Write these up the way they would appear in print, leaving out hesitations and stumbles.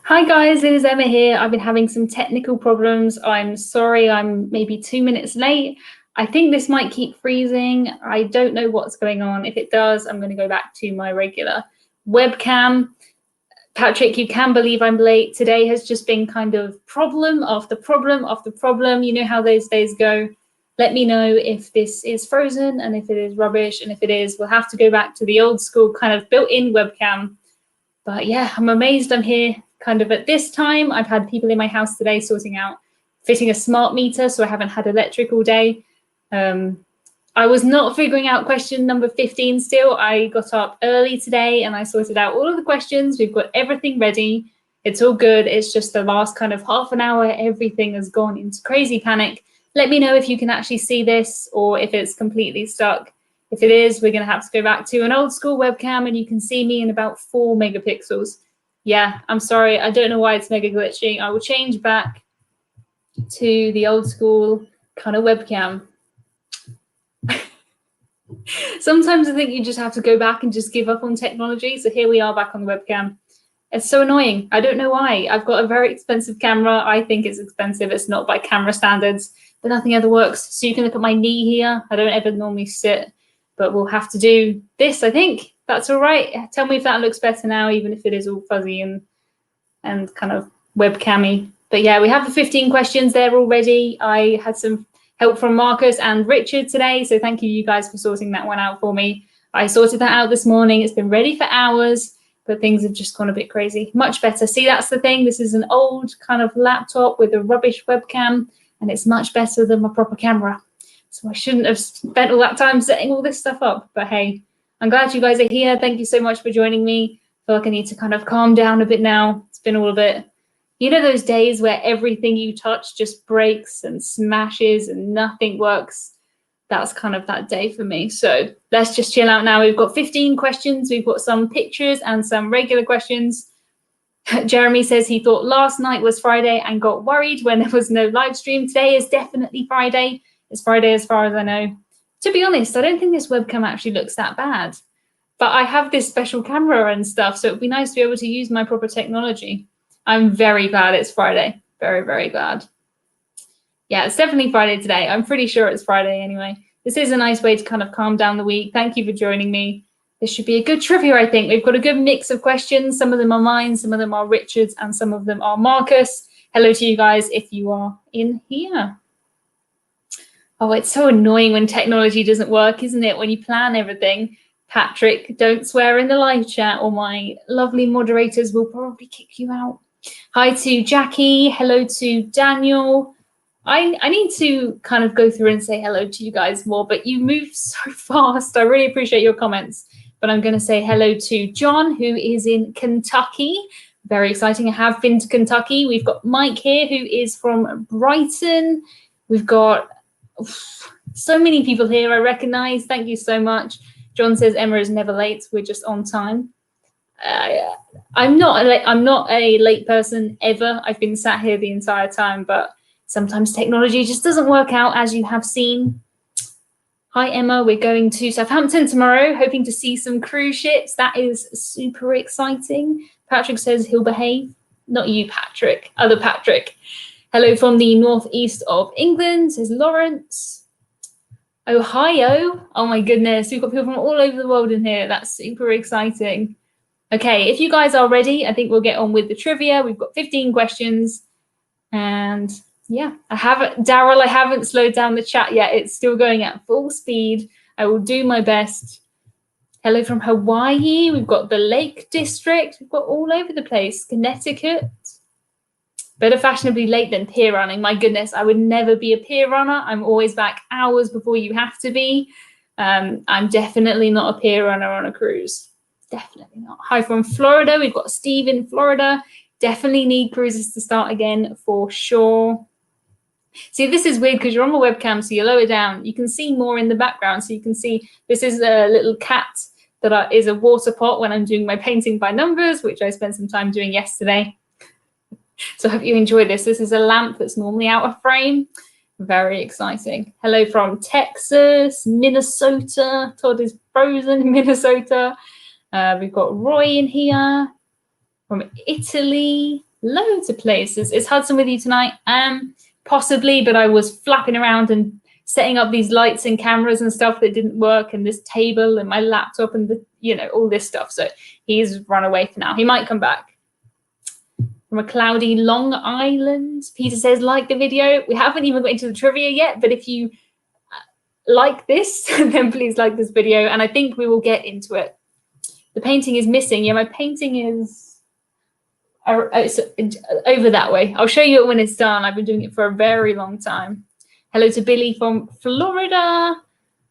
Hi guys, it is Emma here. I've been having some technical problems. I'm sorry I'm maybe 2 minutes late. I think this might keep freezing. I don't know what's going on. If it does, I'm going to go back to my regular webcam. Patrick, you can believe I'm late. Today has just been kind of problem after problem after problem. You know how those days go. Let me know if this is frozen and if it is rubbish. And if it is, we'll have to go back to the old school kind of built-in webcam. But yeah, I'm amazed I'm here kind of at this time. I've had people in my house today sorting out fitting a smart meter, so I haven't had electric all day. I was not figuring out question number 15 still. I got up early today and I sorted out all of the questions. We've got everything ready. It's all good. It's just the last kind of half an hour, everything has gone into crazy panic. Let me know if you can actually see this or if it's completely stuck. If it is, we're going to have to go back to an old school webcam and you can see me in about 4 megapixels. Yeah, I'm sorry. I don't know why it's mega glitchy. I will change back to the old school kind of webcam. Sometimes I think you just have to go back and just give up on technology. So here we are back on the webcam. It's so annoying. I don't know why. I've got a very expensive camera. I think it's expensive. It's not by camera standards, but nothing ever works. So you can look at my knee here. I don't ever normally sit, but we'll have to do this, I think. That's all right. Tell me if that looks better now, even if it is all fuzzy and kind of webcammy. But yeah, we have the 15 questions there already. I had some help from Marcus and Richard today, so thank you guys for sorting that one out for me. I sorted that out this morning. It's been ready for hours, but things have just gone a bit crazy. Much better. See, that's the thing. This is an old kind of laptop with a rubbish webcam, and it's much better than my proper camera. So I shouldn't have spent all that time setting all this stuff up. But hey, I'm glad you guys are here. Thank you so much for joining me. I feel like I need to kind of calm down a bit now. It's been all a bit, you know, those days where everything you touch just breaks and smashes and nothing works. That's kind of that day for me. So let's just chill out now. We've got 15 questions. We've got some pictures and some regular questions. Jeremy says he thought last night was Friday and got worried when there was no live stream. Today is definitely Friday. It's Friday as far as I know. To be honest, I don't think this webcam actually looks that bad. But I have this special camera and stuff, so it would be nice to be able to use my proper technology. I'm very glad it's Friday. Very, very glad. Yeah, it's definitely Friday today. I'm pretty sure it's Friday anyway. This is a nice way to kind of calm down the week. Thank you for joining me. This should be a good trivia, I think. We've got a good mix of questions. Some of them are mine, some of them are Richard's, and some of them are Marcus. Hello to you guys if you are in here. Oh, it's so annoying when technology doesn't work, isn't it? When you plan everything. Patrick, don't swear in the live chat or my lovely moderators will probably kick you out. Hi to Jackie. Hello to Daniel. I need to kind of go through and say hello to you guys more, but you move so fast. I really appreciate your comments. But I'm going to say hello to John, who is in Kentucky. Very exciting. I have been to Kentucky. We've got Mike here, who is from Brighton. We've got so many people here I recognize. Thank you so much. John says Emma is never late. We're just on time. I'm not a late person ever. I've been sat here the entire time, but sometimes technology just doesn't work out, as you have seen. Hi, Emma. We're going to Southampton tomorrow, hoping to see some cruise ships. That is super exciting. Patrick says he'll behave. Not you, Patrick. Other Patrick. Hello from the northeast of England, says Lawrence. Ohio. Oh my goodness, we've got people from all over the world in here. That's super exciting. Okay, if you guys are ready, I think we'll get on with the trivia. We've got 15 questions. And yeah, I haven't slowed down the chat yet. It's still going at full speed. I will do my best. Hello from Hawaii. We've got the Lake District. We've got all over the place. Connecticut. Better fashionably late than pier running. My goodness, I would never be a pier runner. I'm always back hours before you have to be. I'm definitely not a pier runner on a cruise. Definitely not. Hi from Florida. We've got Steve in Florida. Definitely need cruises to start again for sure. See, this is weird because you're on the webcam, so you lower down. You can see more in the background. So you can see this is a little cat that is a water pot when I'm doing my painting by numbers, which I spent some time doing yesterday. So I hope you enjoy this. This is a lamp that's normally out of frame. Very exciting. Hello from Texas, Minnesota. Todd is frozen in Minnesota. We've got Roy in here from Italy, Loads of places. Is Hudson with you tonight? Possibly, but I was flapping around and setting up these lights and cameras and stuff that didn't work, and this table and my laptop and the, all this stuff. So he's run away for now. He might come back. From a cloudy Long Island, Peter says, like the video. We haven't even got into the trivia yet, but if you like this, then please like this video, and I think we will get into it. The painting is missing. Yeah, my painting is it's over that way. I'll show you it when it's done. I've been doing it for a very long time. Hello to Billy from Florida.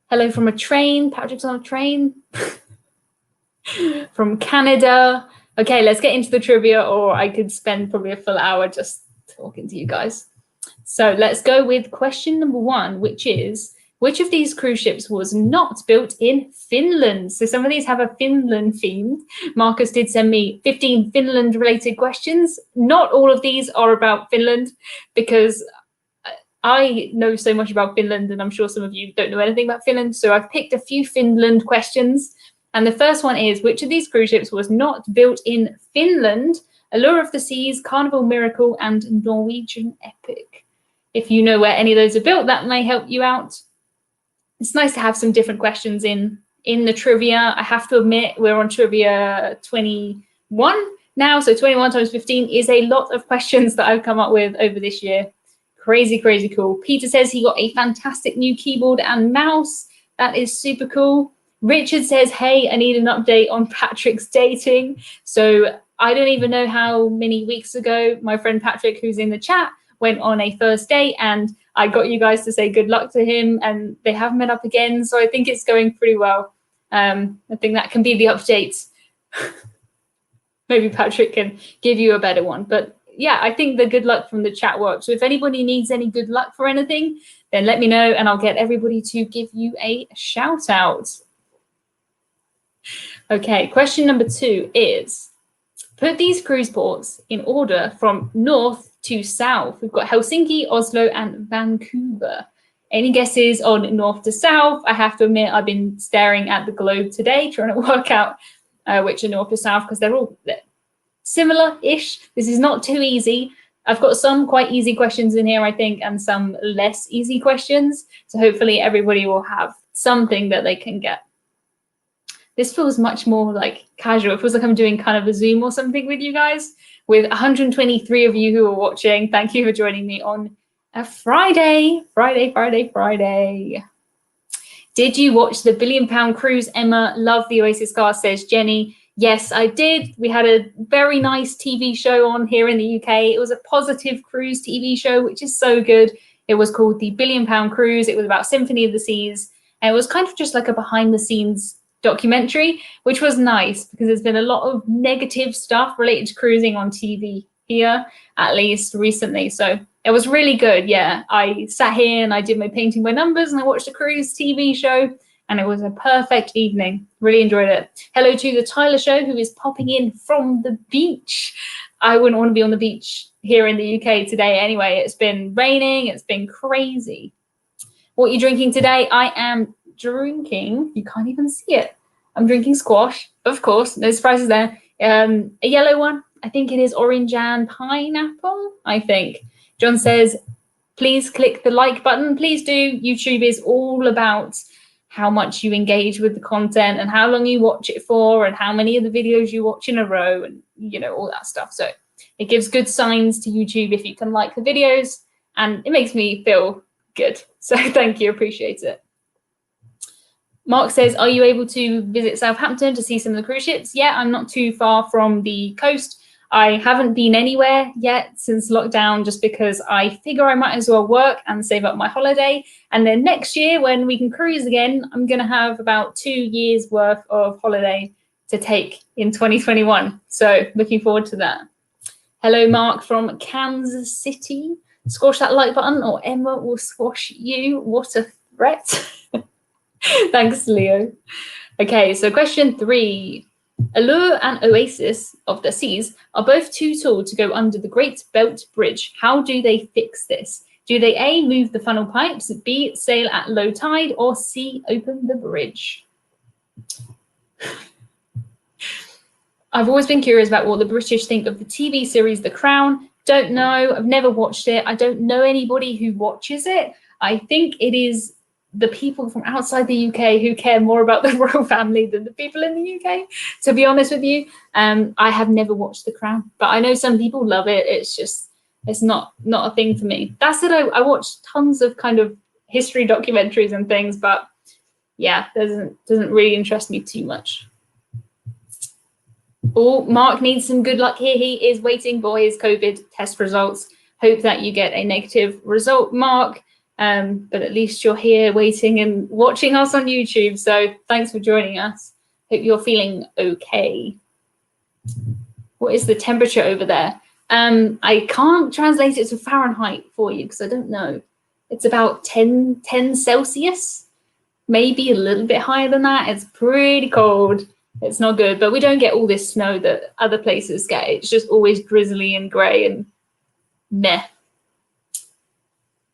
Hello from a train. Patrick's on a train. From Canada. Okay, let's get into the trivia, or I could spend probably a full hour just talking to you guys. So let's go with question number 1, which is, which of these cruise ships was not built in Finland? So some of these have a Finland theme. Marcus did send me 15 Finland related questions. Not all of these are about Finland, because I know so much about Finland, and I'm sure some of you don't know anything about Finland. So I've picked a few Finland questions. And the first one is, which of these cruise ships was not built in Finland? Allure of the Seas, Carnival Miracle, and Norwegian Epic. If you know where any of those are built, that may help you out. It's nice to have some different questions in the trivia. I have to admit, we're on trivia 21 now. So 21 times 15 is a lot of questions that I've come up with over this year. Crazy, crazy cool. Peter says he got a fantastic new keyboard and mouse. That is super cool. Richard says, hey, I need an update on Patrick's dating. So I don't even know how many weeks ago my friend Patrick, who's in the chat, went on a first date, and I got you guys to say good luck to him, and they haven't met up again. So I think it's going pretty well. I think that can be the update. Maybe Patrick can give you a better one. But yeah, I think the good luck from the chat works. So if anybody needs any good luck for anything, then let me know, and I'll get everybody to give you a shout out. Okay, question number 2 is, put these cruise ports in order from north to south. We've got Helsinki, Oslo, and Vancouver. Any guesses on north to south? I have to admit, I've been staring at the globe today, trying to work out which are north to south, because they're all similar-ish. This is not too easy. I've got some quite easy questions in here, I think, and some less easy questions. So hopefully everybody will have something that they can get. This feels much more like casual. It feels like I'm doing kind of a Zoom or something with you guys, with 123 of you who are watching. Thank you for joining me on a Friday. Did you watch the £1 billion cruise, Emma? Love the Oasis cast, says Jenny. Yes, I did. We had a very nice TV show on here in the UK. It was a positive cruise TV show, which is so good. It was called the £1 billion cruise. It was about Symphony of the Seas. And it was kind of just like a behind the scenes documentary, which was nice, because there's been a lot of negative stuff related to cruising on TV here, at least recently. So it was really good. Yeah, I sat here and I did my painting by numbers, and I watched a cruise TV show, and it was a perfect evening. Really enjoyed it. Hello to the Tyler Show, who is popping in from the beach. I wouldn't want to be on the beach here in the UK today anyway. It's been raining. It's been crazy. What are you drinking today? I am drinking, you can't even see it, I'm drinking squash, of course, no surprises there. A yellow one, I think it is orange and pineapple, I think. John says, please click the like button. Please do. YouTube is all about how much you engage with the content and how long you watch it for and how many of the videos you watch in a row and, all that stuff. So it gives good signs to YouTube if you can like the videos, and it makes me feel good. So thank you, appreciate it. Mark says, are you able to visit Southampton to see some of the cruise ships? Yeah, I'm not too far from the coast. I haven't been anywhere yet since lockdown, just because I figure I might as well work and save up my holiday. And then next year, when we can cruise again, I'm going to have about 2 years worth of holiday to take in 2021. So looking forward to that. Hello, Mark from Kansas City. Squash that like button or Emma will squash you. What a threat. Thanks, Leo. Okay, so question 3. Allure and Oasis of the Seas are both too tall to go under the Great Belt Bridge. How do they fix this? Do they A, move the funnel pipes, B, sail at low tide, or C, open the bridge? I've always been curious about what the British think of the TV series The Crown. Don't know. I've never watched it. I don't know anybody who watches it. I think it is the people from outside the UK who care more about the royal family than the people in the UK, to be honest with you. I have never watched The Crown, but I know some people love it. It's not a thing for me. That said, I watched tons of kind of history documentaries and things, but yeah, doesn't really interest me too much. Oh, Mark needs some good luck here. He is waiting for his COVID test results. Hope that you get a negative result, Mark. But at least you're here waiting and watching us on YouTube. So thanks for joining us. Hope you're feeling okay. What is the temperature over there? I can't translate it to Fahrenheit for you because I don't know. It's about 10 Celsius, maybe a little bit higher than that. It's pretty cold. It's not good, but we don't get all this snow that other places get. It's just always drizzly and grey and meh.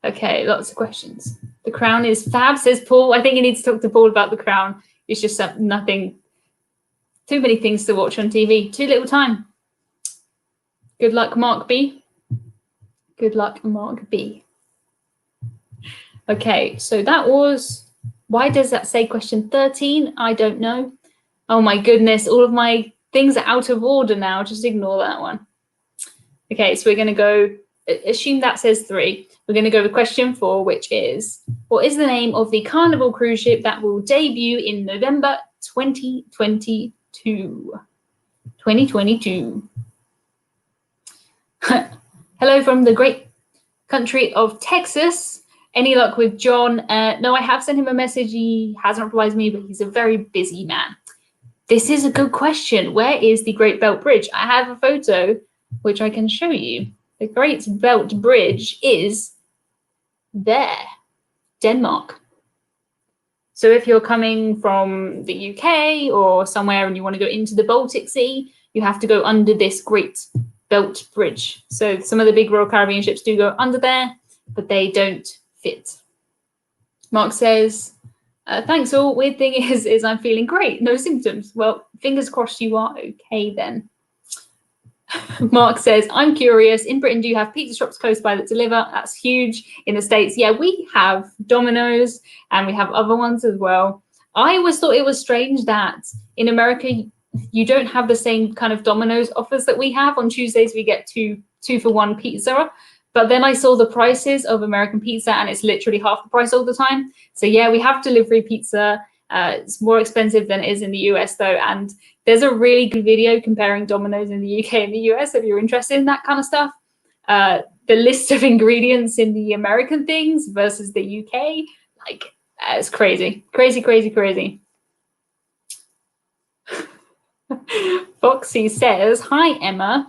Okay, lots of questions. The Crown is fab, says Paul. I think you need to talk to Paul about The Crown. It's just nothing, too many things to watch on TV. Too little time. Good luck, Mark B. Good luck, Mark B. Okay, so that was, why does that say question 13? I don't know. Oh my goodness, all of my things are out of order now. Just ignore that one. Okay, so we're going to go, assume that says 3. We're going to go with question 4, which is, what is the name of the Carnival cruise ship that will debut in November 2022? 2022. Hello from the great country of Texas. Any luck with John? No, I have sent him a message. He hasn't replied to me, but he's a very busy man. This is a good question. Where is the Great Belt Bridge? I have a photo which I can show you. The Great Belt Bridge is there, Denmark. So if you're coming from the UK or somewhere and you want to go into the Baltic Sea, you have to go under this Great Belt Bridge. So some of the big Royal Caribbean ships do go under there, but they don't fit. Mark says, thanks all. Weird thing is I'm feeling great. No symptoms. Well, fingers crossed you are okay then. Mark says, I'm curious. In Britain, do you have pizza shops close by that deliver? That's huge. In the States, yeah, we have Domino's and we have other ones as well. I always thought it was strange that in America, you don't have the same kind of Domino's offers that we have. On Tuesdays, we get two for one pizza. But then I saw the prices of American pizza and it's literally half the price all the time. So yeah, we have delivery pizza. It's more expensive than it is in the US though. And there's a really good video comparing Domino's in the UK and the US if you're interested in that kind of stuff. The list of ingredients in the American things versus the UK, like, it's crazy. Crazy, crazy, crazy. Foxy says, hi, Emma.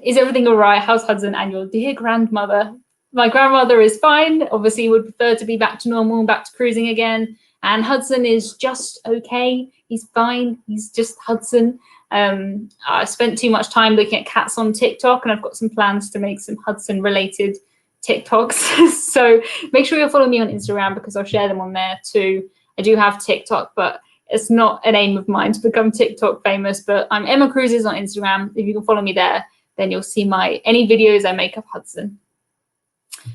Is everything all right? How's Hudson and your dear grandmother? My grandmother is fine. Obviously, would prefer to be back to normal, back to cruising again. And Hudson is just okay. He's fine. He's just Hudson. I spent too much time looking at cats on TikTok, and I've got some plans to make some Hudson-related TikToks. So make sure you'll follow me on Instagram because I'll share them on there too. I do have TikTok, but it's not an aim of mine to become TikTok famous, but I'm Emma Cruises on Instagram. If you can follow me there, then you'll see any videos I make of Hudson.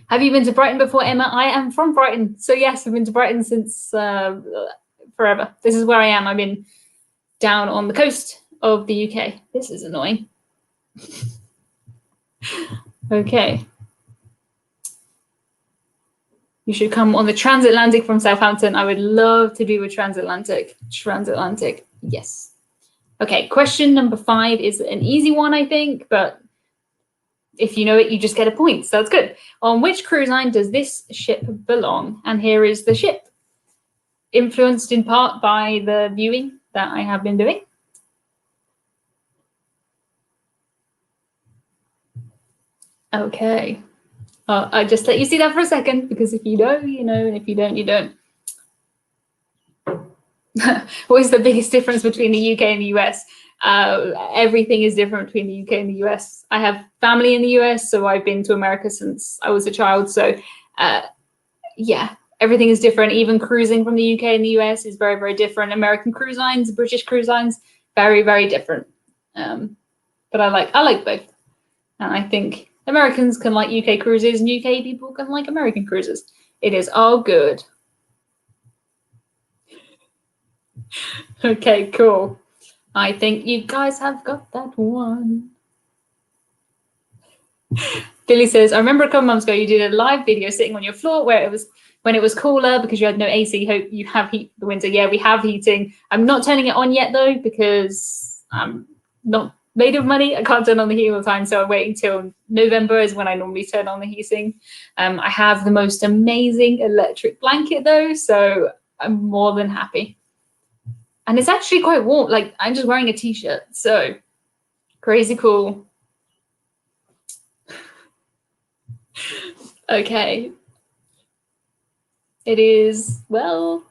Have you been to Brighton before, Emma? I am from Brighton. So yes, I've been to Brighton since forever. This is where I am. I've been down on the coast of the UK. This is annoying. Okay. You should come on the transatlantic from Southampton. I would love to do a transatlantic. Transatlantic, yes. Okay, question number 5 is an easy one, I think, but if you know it, you just get a point, so that's good. On which cruise line does this ship belong? And here is the ship, influenced in part by the viewing that I have been doing. Okay. I just let you see that for a second, because if you know, you know, and if you don't, you don't. What is the biggest difference between the UK and the US? Everything is different between the UK and the US. I have family in the US, so I've been to America since I was a child. So yeah, everything is different. Even cruising from the UK and the US is very, very different. American cruise lines, British cruise lines, Very, very different. But I like both. And I think Americans can like UK cruises and UK people can like American cruises. It is all good. Okay, cool. I think you guys have got that one. Billy says, I remember a couple months ago you did a live video sitting on your floor where it was when it was cooler because you had no AC. Hope you have heat for the winter. Yeah, we have heating. I'm not turning it on yet though because I'm not made of money. I can't turn on the heat all the time, so I'm waiting till November is when I normally turn on the heating. I have the most amazing electric blanket though, so I'm more than happy. And it's actually quite warm. Like I'm just wearing a t-shirt, so crazy cool. Okay. It is, well,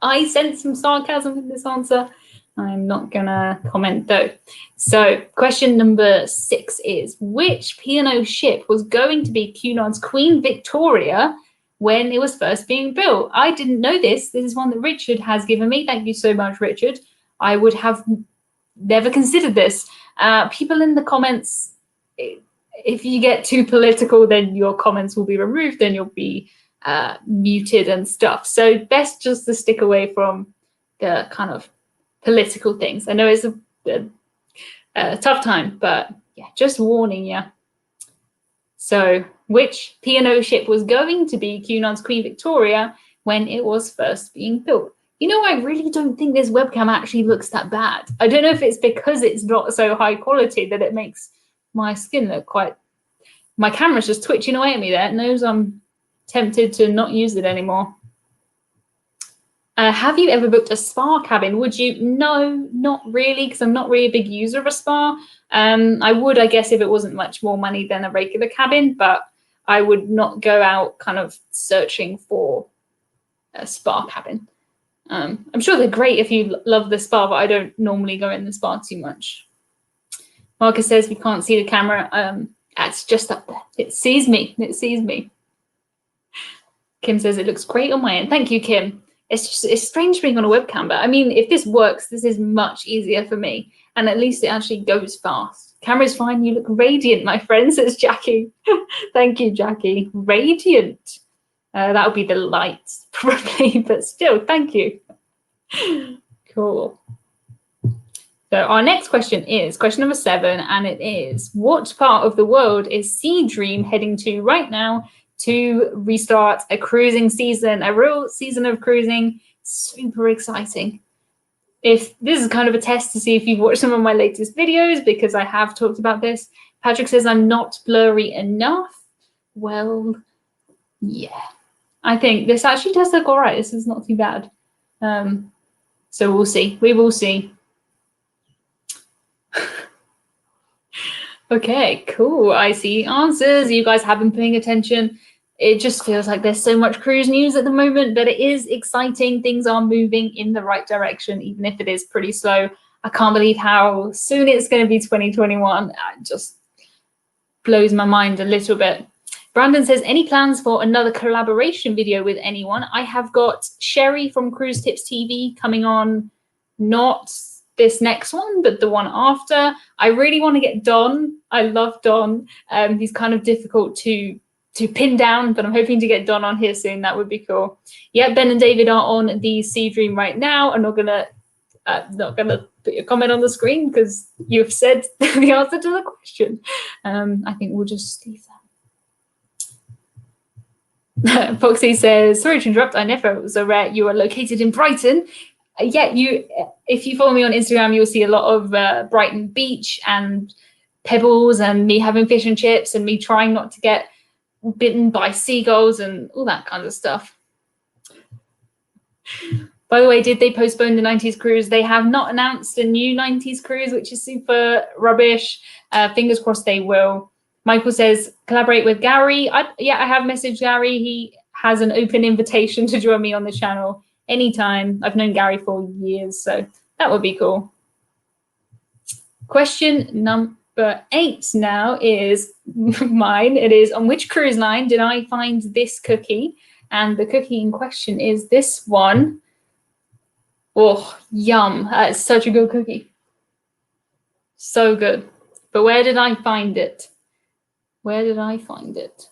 I sense some sarcasm in this answer. I'm not gonna comment though. So question number 6 is, which P&O ship was going to be Cunard's Queen Victoria when it was first being built? I didn't know this. This is one that Richard has given me. Thank you so much, Richard. I would have never considered this. People in the comments, if you get too political, then your comments will be removed, then you'll be muted and stuff. So best just to stick away from the kind of political things. I know it's a tough time, but yeah, just warning you. So which P&O ship was going to be Cunard's Queen Victoria when it was first being built? You know, I really don't think this webcam actually looks that bad. I don't know if it's because it's not so high quality that it makes my skin look quite... My camera's just twitching away at me there. It knows I'm tempted to not use it anymore. Have you ever booked a spa cabin? Would you? No, not really, because I'm not really a big user of a spa. I would, I guess, if it wasn't much more money than a regular cabin, but I would not go out kind of searching for a spa cabin. I'm sure they're great if you love the spa, but I don't normally go in the spa too much. Marcus says we can't see the camera. It's just up there. It sees me. It sees me. Kim says it looks great on my end. Thank you, Kim. It's strange being on a webcam, but I mean, if this works, this is much easier for me. And at least it actually goes fast. Camera's fine. You look radiant, my friend, says Jackie. Thank you, Jackie. Radiant. That would be the lights, probably, but still, thank you. Cool. So our next question is question number 7, and it is, what part of the world is Sea Dream heading to right now to restart a cruising season, a real season of cruising? Super exciting. If this is kind of a test to see if you've watched some of my latest videos, because I have talked about this. Patrick says I'm not blurry enough. Well, yeah. I think this actually does look all right. This is not too bad. So we'll see. We will see. Okay, cool. I see answers. You guys have been paying attention. It just feels like there's so much cruise news at the moment, but it is exciting. Things are moving in the right direction, even if it is pretty slow. I can't believe how soon it's going to be 2021. It just blows my mind a little bit. Brandon says, any plans for another collaboration video with anyone? I have got Sherry from Cruise Tips TV coming on, not this next one, but the one after. I really want to get Don. I love Don. He's kind of difficult to pin down, but I'm hoping to get Don on here soon. That would be cool. Yeah, Ben and David are on the Sea Dream right now. I'm not gonna put your comment on the screen because you've said the answer to the question. I think we'll just leave that. Foxy says, sorry to interrupt, I never was aware you are located in Brighton. Yeah, if you follow me on Instagram, you'll see a lot of Brighton Beach and pebbles and me having fish and chips and me trying not to get bitten by seagulls and all that kind of stuff. By the way, did they postpone the 90s cruise? They have not announced a new 90s cruise, which is super rubbish. Fingers crossed they will. Michael says, collaborate with Gary. Yeah, I have messaged Gary. He has an open invitation to join me on the channel anytime. I've known Gary for years, so that would be cool. Question number 8 now is mine. It is, on which cruise line did I find this cookie? And the cookie in question is this one. Oh, yum. That is such a good cookie. So good. But where did I find it? Where did I find it?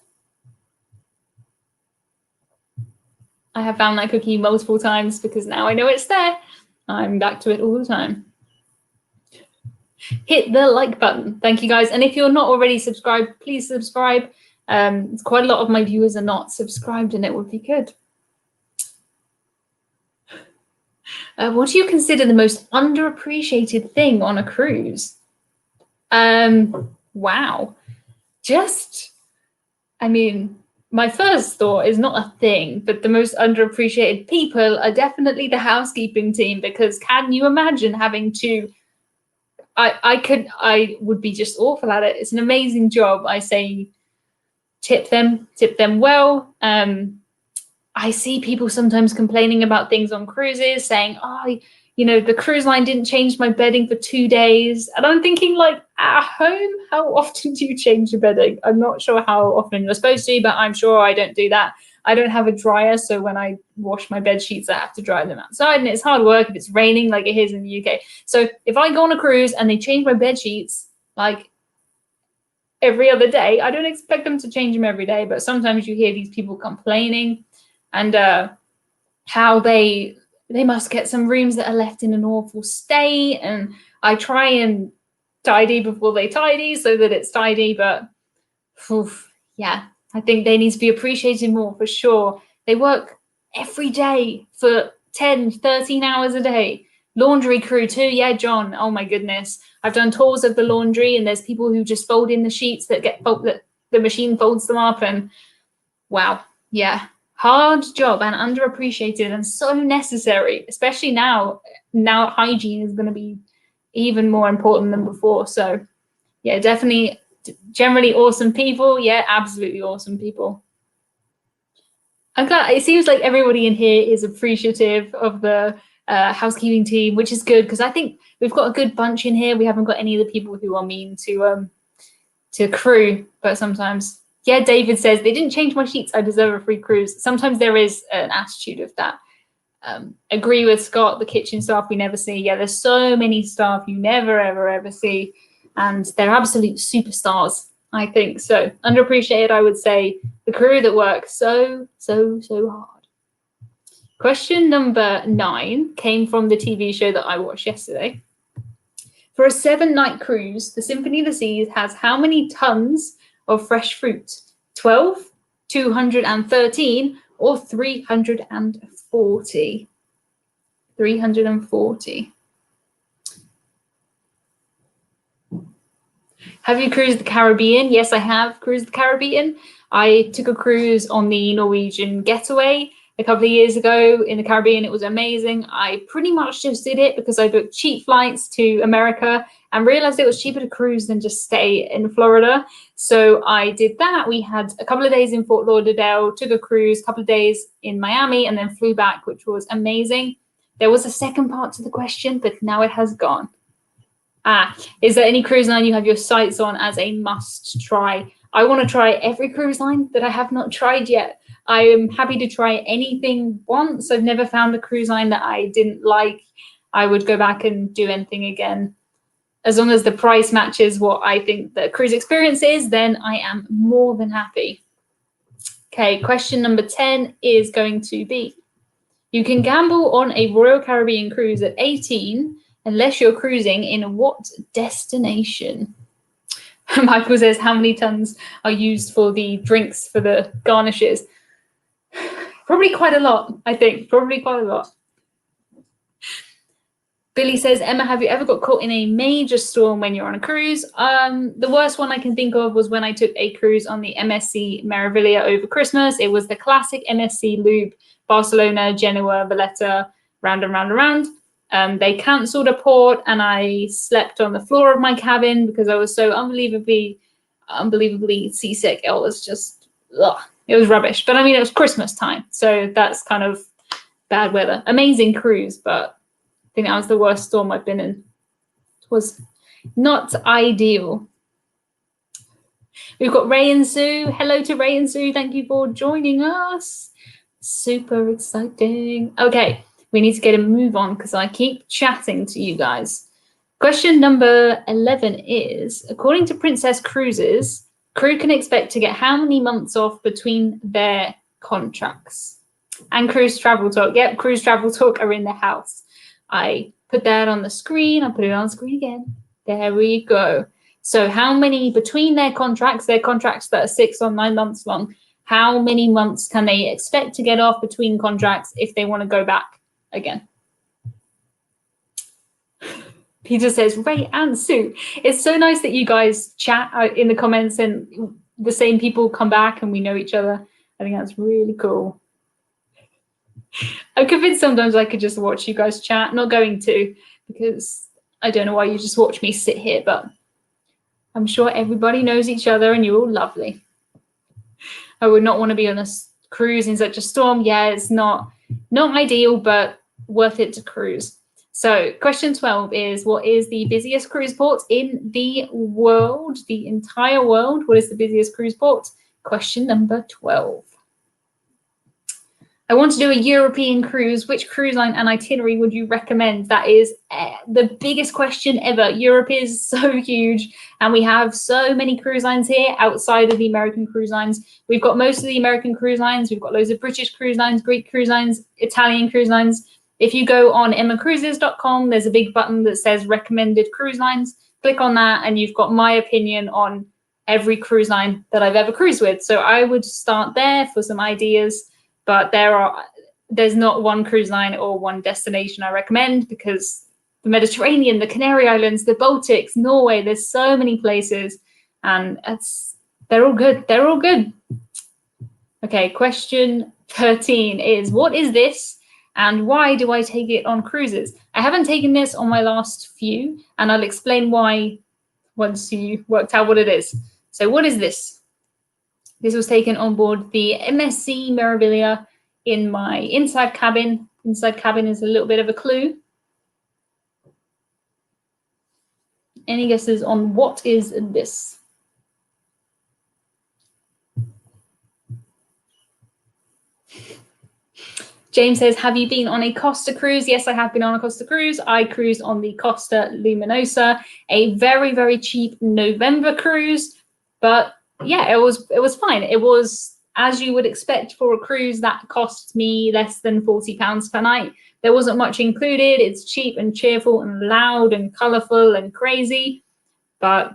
I have found that cookie multiple times because now I know it's there. I'm back to it all the time. Hit the like button. Thank you, guys. And if you're not already subscribed, please subscribe. Quite a lot of my viewers are not subscribed, and it would be good. What do you consider the most underappreciated thing on a cruise? Wow. I mean, my first thought is not a thing, but the most underappreciated people are definitely the housekeeping team, because can you imagine having to, I would be just awful at it. It's an amazing job. I say tip them well. I see people sometimes complaining about things on cruises, saying, oh, you know, the cruise line didn't change my bedding for 2 days. And I'm thinking, like, at home, how often do you change your bedding? I'm not sure how often you're supposed to, but I'm sure I don't do that. I don't have a dryer, so when I wash my bed sheets, I have to dry them outside, and it's hard work if it's raining like it is in the UK. So if I go on a cruise and they change my bed sheets, like, every other day, I don't expect them to change them every day, but sometimes you hear these people complaining, and how they must get some rooms that are left in an awful state, and I try and tidy before they tidy so that it's tidy, but yeah, I think they need to be appreciated more for sure. They work every day for 10, 13 hours a day. Laundry crew too, yeah, John, oh my goodness. I've done tours of the laundry, and there's people who just fold in the sheets that that the machine folds them up, and wow, yeah. Hard job and underappreciated and so necessary, especially now. Now hygiene is going to be even more important than before. So yeah, definitely, generally awesome people. Yeah, absolutely awesome people. I'm glad. It seems like everybody in here is appreciative of the housekeeping team, which is good, because I think we've got a good bunch in here. We haven't got any of the people who are mean to crew, but sometimes. Yeah, David says, they didn't change my sheets, I deserve a free cruise. Sometimes there is an attitude of that. Agree with Scott, the kitchen staff we never see. Yeah, there's so many staff you never, ever, ever see. And they're absolute superstars, I think. So underappreciated, I would say, the crew that work so hard. Question number 9 came from the TV show that I watched yesterday. For a 7-night cruise, the Symphony of the Seas has how many tons of fresh fruit? 12, 213, or 340? 340. Have you cruised the Caribbean? Yes, I have cruised the Caribbean. I took a cruise on the Norwegian Getaway a couple of years ago in the Caribbean. It was amazing. I pretty much just did it because I booked cheap flights to America and realized it was cheaper to cruise than just stay in Florida. So I did that. We had a couple of days in Fort Lauderdale, took a cruise, a couple of days in Miami, and then flew back, which was amazing. There was a second part to the question, but now it has gone. Is there any cruise line you have your sights on as a must try? I want to try every cruise line that I have not tried yet. I am happy to try anything once. I've never found a cruise line that I didn't like. I would go back and do anything again. As long as the price matches what I think the cruise experience is, then I am more than happy. Okay, question number 10 is going to be, you can gamble on a Royal Caribbean cruise at 18 unless you're cruising in what destination? Michael says, how many tons are used for the drinks for the garnishes? Probably quite a lot, I think. Probably quite a lot. Billy says, Emma, have you ever got caught in a major storm when you're on a cruise? The worst one I can think of was when I took a cruise on the MSC Meraviglia over Christmas. It was the classic MSC loop, Barcelona, Genoa, Valletta, round and round and round. They cancelled a port and I slept on the floor of my cabin because I was so unbelievably seasick. It was just, it was rubbish. But I mean, it was Christmas time, so that's kind of bad weather. Amazing cruise, but I think that was the worst storm I've been in. It was not ideal. We've got Ray and Sue. Hello to Ray and Sue. Thank you for joining us. Super exciting. Okay. we need to get a move on because I keep chatting to you guys. Question number 11 is, according to Princess Cruises, crew can expect to get how many months off between their contracts? And Cruise Travel Talk. Yep, Cruise Travel Talk are in the house. I put that on the screen. I'll put it on the screen again. There we go. So how many between their contracts that are 6 or 9 months long, how many months can they expect to get off between contracts if they want to go back again? Peter says, Ray and Sue. It's so nice that you guys chat in the comments and the same people come back and we know each other. I think that's really cool. I'm convinced sometimes I could just watch you guys chat. Not going to, because I don't know why you just watch me sit here, but I'm sure everybody knows each other and you're all lovely. I would not want to be on a cruise in such a storm. Yeah, it's not ideal, but worth it to cruise. So question 12 is, what is the busiest cruise port in the world, the entire world? What is the busiest cruise port? Question number 12. I want to do a European cruise. Which cruise line and itinerary would you recommend? That is the biggest question ever. Europe is so huge and we have so many cruise lines here outside of the American cruise lines. We've got most of the American cruise lines. We've got loads of British cruise lines, Greek cruise lines, Italian cruise lines. If you go on emmacruises.com, there's a big button that says recommended cruise lines. Click on that and you've got my opinion on every cruise line that I've ever cruised with. So I would start there for some ideas. But there's not one cruise line or one destination I recommend, because the Mediterranean, the Canary Islands, the Baltics, Norway, there's so many places and they're all good. They're all good. Okay, question 13 is, what is this and why do I take it on cruises? I haven't taken this on my last few and I'll explain why once you worked out what it is. So what is this? This was taken on board the MSC Mirabilia in my inside cabin. Inside cabin is a little bit of a clue. Any guesses on what is this? James says, have you been on a Costa cruise? Yes, I have been on a Costa cruise. I cruised on the Costa Luminosa, a very, very cheap November cruise, but yeah, it was fine. It was as you would expect for a cruise that cost me less than £40 per night. There wasn't much included. It's cheap and cheerful and loud and colourful and crazy. But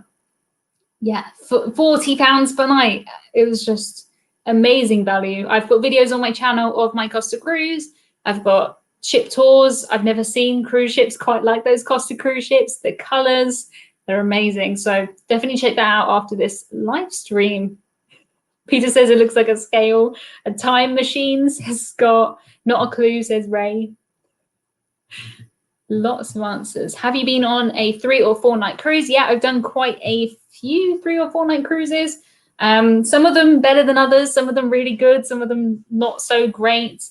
yeah, for £40 per night, it was just amazing value. I've got videos on my channel of my Costa cruise. I've got ship tours. I've never seen cruise ships quite like those Costa cruise ships. The colours, they're amazing. So definitely check that out after this live stream. Peter says it looks like a scale. A time machine, says Scott. Not a clue, says Ray. Lots of answers. Have you been on a 3 or 4 night cruise? Yeah, I've done quite a few 3 or 4 night cruises. Some of them better than others. Some of them really good. Some of them not so great.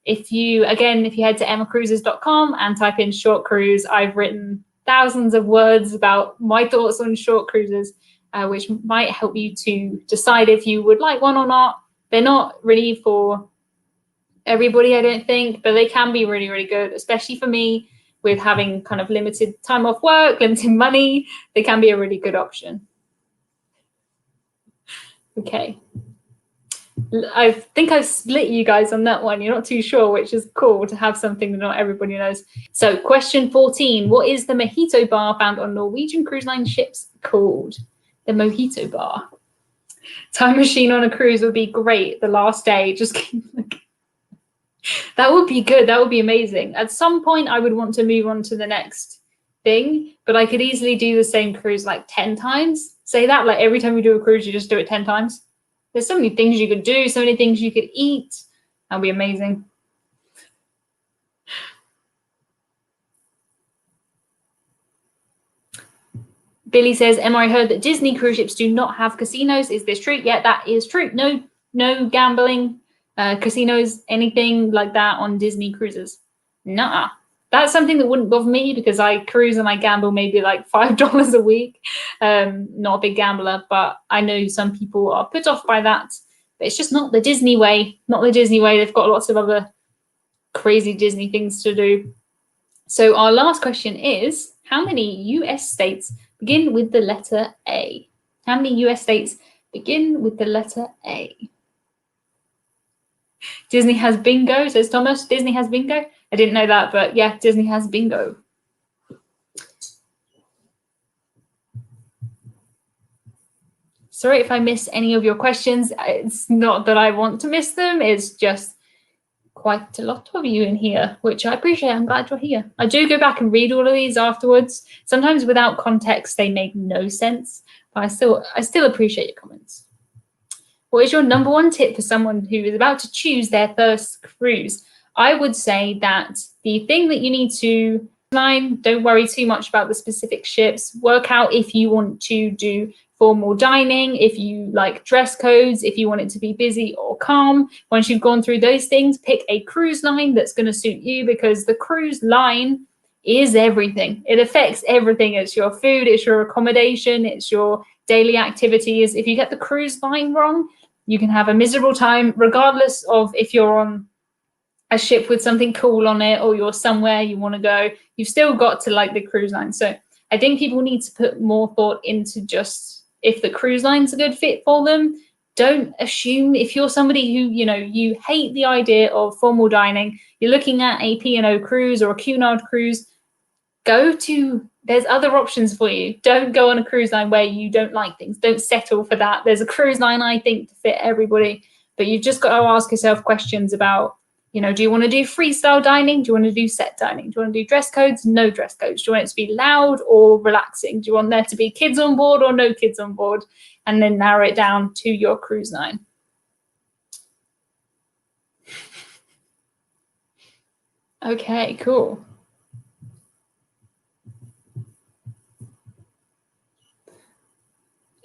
If you head to emmacruises.com and type in short cruise, I've written thousands of words about my thoughts on short cruises, which might help you to decide if you would like one or not. They're not really for everybody, I don't think, but they can be really, really good, especially for me with having kind of limited time off work, limited money. They can be a really good option. Okay. I think I've split you guys on that one. You're not too sure, which is cool to have something that not everybody knows. So question 14, what is the Mojito bar found on Norwegian Cruise Line ships called? The Mojito bar. Time machine on a cruise would be great. The last day, just that would be good. That would be amazing. At some point, I would want to move on to the next thing, but I could easily do the same cruise like 10 times. Say that, like every time you do a cruise, you just do it 10 times. There's so many things you could do, so many things you could eat. That'd be amazing. Billy says, I heard that Disney cruise ships do not have casinos. Is this true? Yeah, that is true. No gambling, casinos, anything like that on Disney cruises. Nuh-uh. That's something that wouldn't bother me because I cruise and I gamble maybe like $5 a week. Not a big gambler, but I know some people are put off by that. But it's just not the Disney way. Not the Disney way. They've got lots of other crazy Disney things to do. So our last question is, how many US states begin with the letter A? How many US states begin with the letter A? Disney has bingo, says Thomas. Disney has bingo. I didn't know that, but yeah, Disney has bingo. Sorry if I miss any of your questions. It's not that I want to miss them. It's just quite a lot of you in here, which I appreciate. I'm glad you're here. I do go back and read all of these afterwards. Sometimes without context, they make no sense, but I still appreciate your comments. What is your number one tip for someone who is about to choose their first cruise? I would say that the thing that you need to don't worry too much about the specific ships. Work out if you want to do formal dining, if you like dress codes, if you want it to be busy or calm. Once you've gone through those things, pick a cruise line that's going to suit you, because the cruise line is everything. It affects everything. It's your food, it's your accommodation, it's your daily activities. If you get the cruise line wrong, you can have a miserable time, regardless of if you're on a ship with something cool on it or you're somewhere you want to go. You've still got to like the cruise line. So I think people need to put more thought into just if the cruise line's a good fit for them. Don't assume, if you're somebody who, you hate the idea of formal dining, you're looking at a P&O cruise or a Cunard cruise, there's other options for you. Don't go on a cruise line where you don't like things. Don't settle for that. There's a cruise line, I think, to fit everybody, but you've just got to ask yourself questions about, do you want to do freestyle dining? Do you want to do set dining? Do you want to do dress codes? No dress codes. Do you want it to be loud or relaxing? Do you want there to be kids on board or no kids on board? And then narrow it down to your cruise line. Okay, cool.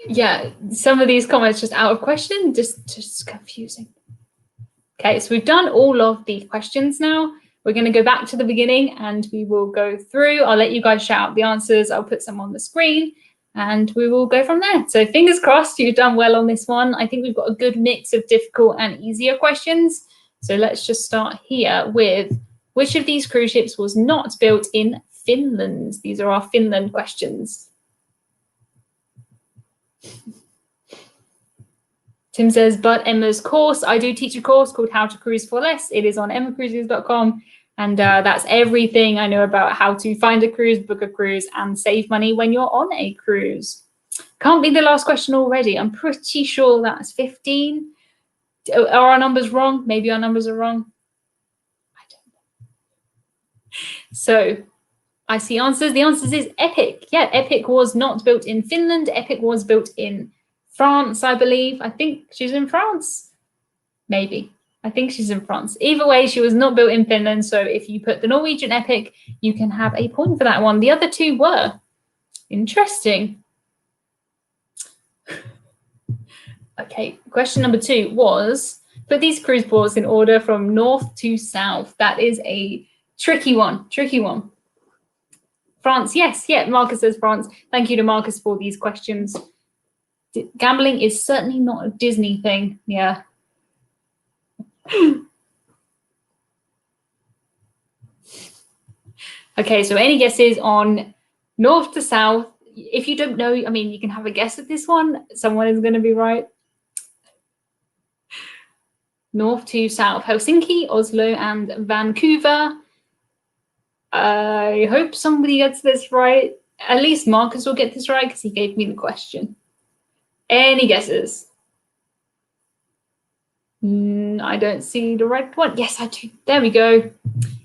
Yeah, some of these comments just out of question, just confusing. Okay, so we've done all of the questions now. We're going to go back to the beginning and we will go through. I'll let you guys shout out the answers. I'll put some on the screen and we will go from there. So fingers crossed you've done well on this one. I think we've got a good mix of difficult and easier questions. So let's just start here with, which of these cruise ships was not built in Finland? These are our Finland questions. Tim says, but Emma's course, I do teach a course called How to Cruise for Less. It is on emmacruises.com. And that's everything I know about how to find a cruise, book a cruise, and save money when you're on a cruise. Can't be the last question already. I'm pretty sure that's 15. Are our numbers wrong? Maybe our numbers are wrong. I don't know. So I see answers. The answers is Epic. Yeah, Epic was not built in Finland. Epic was built in France, I believe. I think she's in France. Maybe. I think she's in France. Either way, she was not built in Finland. So if you put the Norwegian Epic, you can have a point for that one. The other two were. Interesting. Okay, question number 2 was, put these cruise ports in order from north to south. That is a tricky one. France, yes. Yeah, Marcus says France. Thank you to Marcus for these questions. Gambling is certainly not a Disney thing. Yeah. Okay, so any guesses on north to south? If you don't know, I mean, you can have a guess at this one. Someone is going to be right. North to south, Helsinki, Oslo, and Vancouver. I hope somebody gets this right. At least Marcus will get this right because he gave me the question. Any guesses? I don't see the right one. Yes, I do. There we go.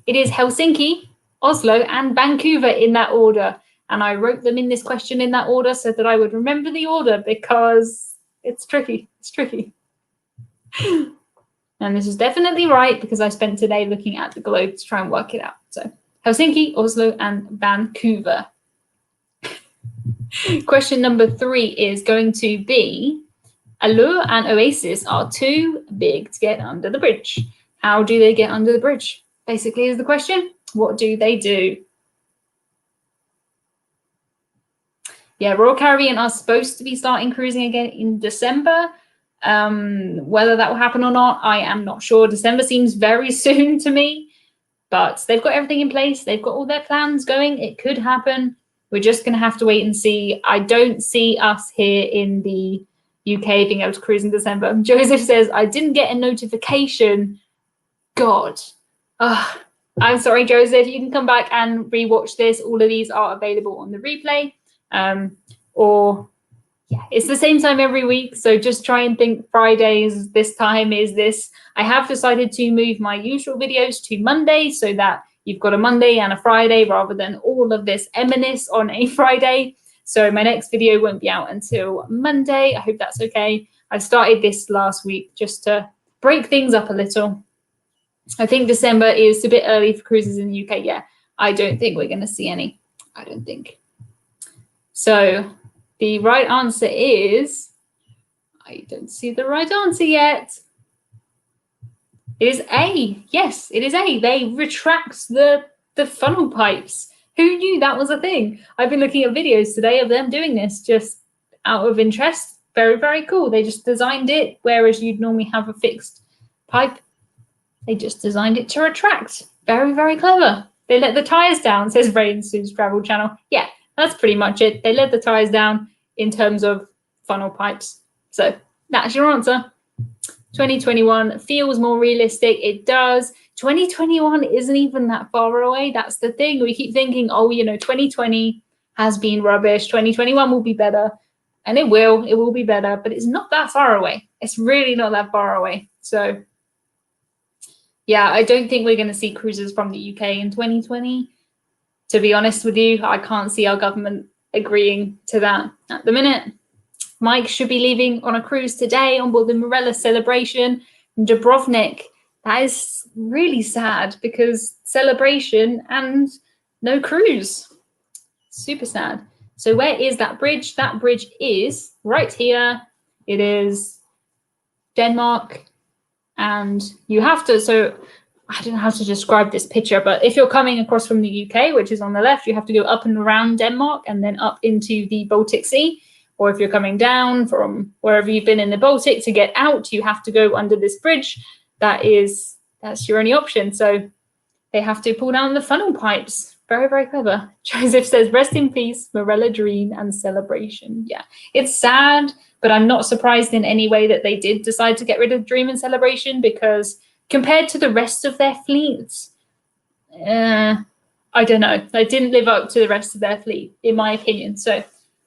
It is Helsinki, Oslo, and Vancouver in that order. And I wrote them in this question in that order so that I would remember the order because it's tricky. It's tricky. And this is definitely right because I spent today looking at the globe to try and work it out. So Helsinki, Oslo, and Vancouver. Question number 3 is going to be, Allure and Oasis are too big to get under the bridge. How do they get under the bridge? Basically is the question. What do they do? Yeah, Royal Caribbean are supposed to be starting cruising again in December. Whether that will happen or not, I am not sure. December seems very soon to me. But they've got everything in place. They've got all their plans going. It could happen. We're just going to have to wait and see. I don't see us here in the UK being able to cruise in December. Joseph says, I didn't get a notification. God. I'm sorry, Joseph. You can come back and rewatch this. All of these are available on the replay. Yeah, it's the same time every week. So just try and think Fridays, this time is this. I have decided to move my usual videos to Monday so that you've got a Monday and a Friday rather than all of this M&S on a Friday. So my next video won't be out until Monday. I hope that's okay. I started this last week just to break things up a little. I think December is a bit early for cruises in the UK. Yeah, I don't think we're going to see any. I don't think. So the right answer is, I don't see the right answer yet. It is A. Yes, it is A. They retract the funnel pipes. Who knew that was a thing? I've been looking at videos today of them doing this just out of interest. Very, very cool. They just designed it, whereas you'd normally have a fixed pipe. They just designed it to retract. Very, very clever. They let the tires down, says Ray in Sue's Travel Channel. Yeah, that's pretty much it. They let the tires down in terms of funnel pipes. So that's your answer. 2021 feels more realistic. It does. 2021 isn't even that far away. That's the thing. We keep thinking, oh, 2020 has been rubbish. 2021 will be better. And it will be better, but it's not that far away. It's really not that far away. So yeah, I don't think we're going to see cruises from the UK in 2020. To be honest with you, I can't see our government agreeing to that at the minute. Mike should be leaving on a cruise today on board the Marella Celebration in Dubrovnik. That is really sad because celebration and no cruise. Super sad. So where is that bridge? That bridge is right here. It is Denmark. And you have to, so I don't know how to describe this picture, but if you're coming across from the UK, which is on the left, you have to go up and around Denmark and then up into the Baltic Sea. Or if you're coming down from wherever you've been in the Baltic to get out, you have to go under this bridge. That's your only option. So they have to pull down the funnel pipes. Very, very clever. Joseph says, rest in peace, Marella Dream and Celebration. Yeah, it's sad, but I'm not surprised in any way that they did decide to get rid of Dream and Celebration because compared to the rest of their fleet, I don't know. They didn't live up to the rest of their fleet, in my opinion. So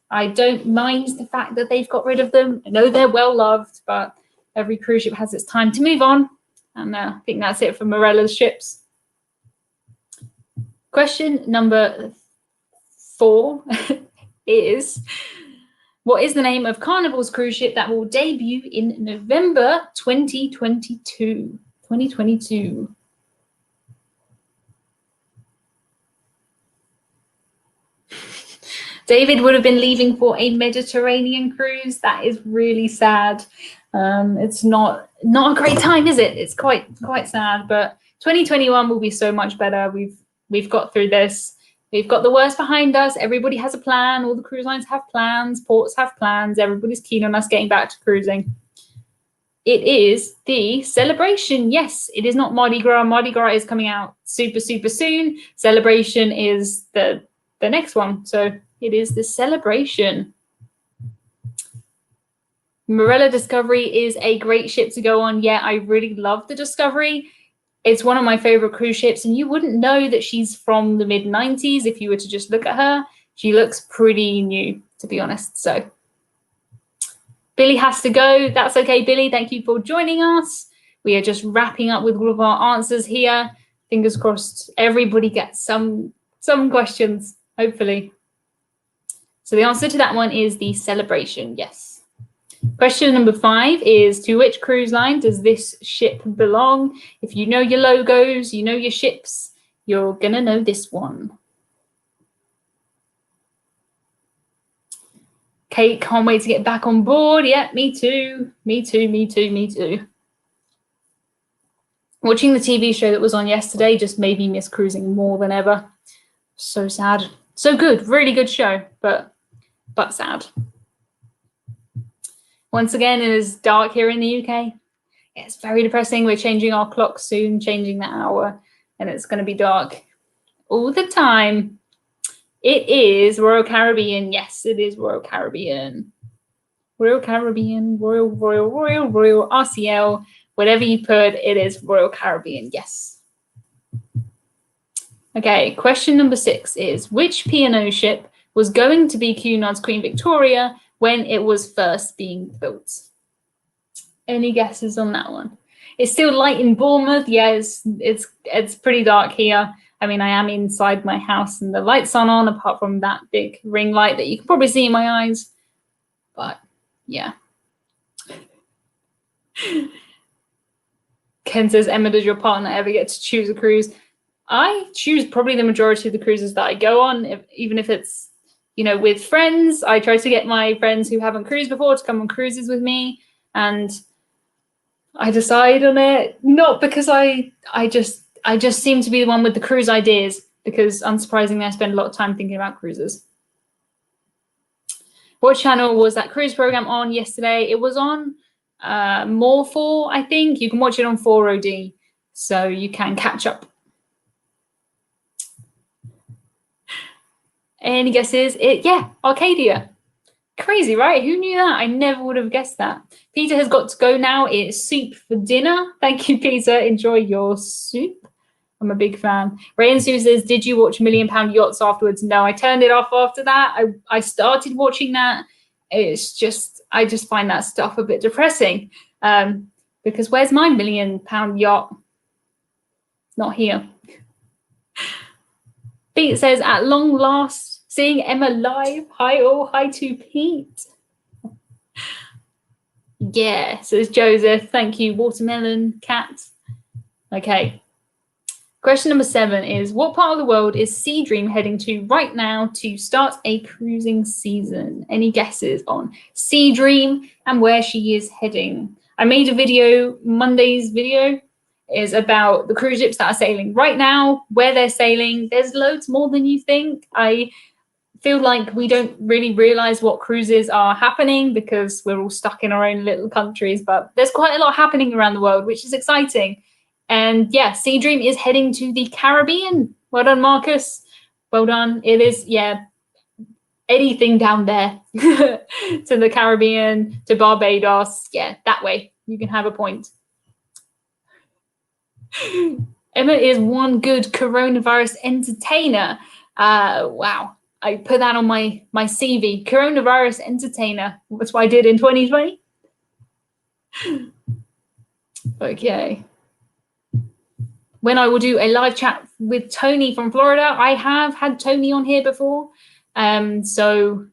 I don't mind the fact that they've got rid of them. I know they're well loved, but every cruise ship has its time to move on. And I think that's it for Marella's ships. Question number 4 is, what is the name of Carnival's cruise ship that will debut in November 2022? 2022. David would have been leaving for a Mediterranean cruise. That is really sad. It's not a great time, is it? It's quite sad. But 2021 will be so much better. We've got through this. We've got the worst behind us. Everybody has a plan. All the cruise lines have plans. Ports have plans. Everybody's keen on us getting back to cruising. It is the Celebration. Yes, it is not Mardi Gras. Mardi Gras is coming out super, super soon. Celebration is the next one. So it is the Celebration. Marella Discovery is a great ship to go on. Yeah, I really love the Discovery. It's one of my favorite cruise ships, and you wouldn't know that she's from the mid-90s if you were to just look at her. She looks pretty new, to be honest. So Billy has to go. That's okay, Billy. Thank you for joining us. We are just wrapping up with all of our answers here. Fingers crossed everybody gets some questions, hopefully. So the answer to that one is the Celebration, yes. Question number 5 is, to which cruise line does this ship belong? If you know your logos, you know your ships, you're going to know this one. Kate, can't wait to get back on board. Yeah, me too. Me too, me too, me too. Watching the TV show that was on yesterday just made me miss cruising more than ever. So sad. So good. Really good show, but sad. Once again, it is dark here in the UK. It's very depressing. We're changing our clock soon, changing the hour. and it's going to be dark all the time. It is Royal Caribbean. Yes, it is Royal Caribbean. Royal Caribbean, Royal RCL, whatever you put, it is Royal Caribbean. Yes. Okay, question number 6 is, which P&O ship was going to be Cunard's Queen Victoria when it was first being built? Any guesses on that one? It's still light in Bournemouth. Yeah, it's pretty dark here. I mean, I am inside my house and the lights aren't on apart from that big ring light that you can probably see in my eyes. But yeah. Ken says, Emma, does your partner ever get to choose a cruise? I choose probably the majority of the cruises that I go on, even if it's, you know, with friends. I try to get my friends who haven't cruised before to come on cruises with me, and I decide on it. Not because I just seem to be the one with the cruise ideas, because unsurprisingly, I spend a lot of time thinking about cruises. What channel was that cruise program on yesterday? It was on More 4, I think. You can watch it on 4OD, so you can catch up. Any guesses? Yeah, Arcadia. Crazy, right? Who knew that? I never would have guessed that. Peter has got to go now. It's soup for dinner. Thank you, Peter. Enjoy your soup. I'm a big fan. Ray and Sue says, did you watch £1 Million Yachts afterwards? No, I turned it off after that. I started watching that. It's just, I just find that stuff a bit depressing. Because where's my £1 Million yacht? It's not here. Pete says, at long last, seeing Emma live. Hi all, hi to Pete. Yeah, says Joseph. Thank you, Watermelon Cat. Okay. Question number 7 is, what part of the world is Sea Dream heading to right now to start a cruising season? Any guesses on Sea Dream and where she is heading? I made a video, Monday's video is about the cruise ships that are sailing right now, where they're sailing. There's loads more than you think. I feel like we don't really realize what cruises are happening because we're all stuck in our own little countries, but there's quite a lot happening around the world, which is exciting. And yeah, Sea Dream is heading to the Caribbean. Well done, Marcus. Well done. It is, yeah, anything down there to the Caribbean, to Barbados. Yeah, that way. You can have a point. Emma is one good coronavirus entertainer. Wow. I put that on my CV. Coronavirus entertainer. That's what I did in 2020. Okay. When I will do a live chat with Tony from Florida. I have had Tony on here before. So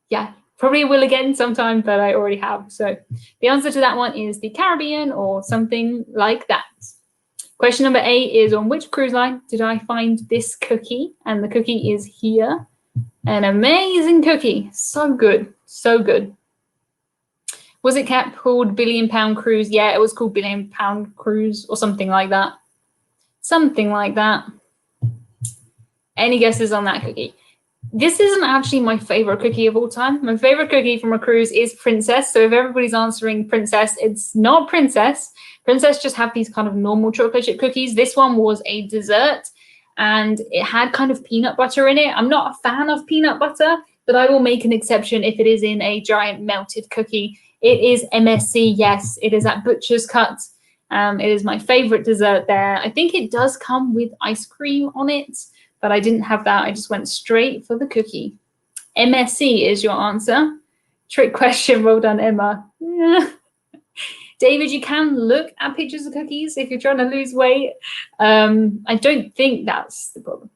yeah, probably will again sometime, but I already have. So the answer to that one is the Caribbean or something like that. Question number 8 is, on which cruise line did I find this cookie? And the cookie is here. An amazing cookie. So good. So good. Was it kept called £1 Billion Cruise? Yeah, it was called £1 Billion Cruise or something like that. Something like that. Any guesses on that cookie? This isn't actually my favorite cookie of all time. My favorite cookie from a cruise is Princess. So if everybody's answering Princess, it's not Princess. Princess just have these kind of normal chocolate chip cookies. This one was a dessert and it had kind of peanut butter in it. I'm not a fan of peanut butter, but I will make an exception if it is in a giant melted cookie. It is MSC. Yes, it is at Butcher's Cut. It is my favorite dessert there. I think it does come with ice cream on it, but I didn't have that. I just went straight for the cookie. MSC is your answer. Trick question. Well done, Emma. Yeah. David, you can look at pictures of cookies if you're trying to lose weight. I don't think that's the problem.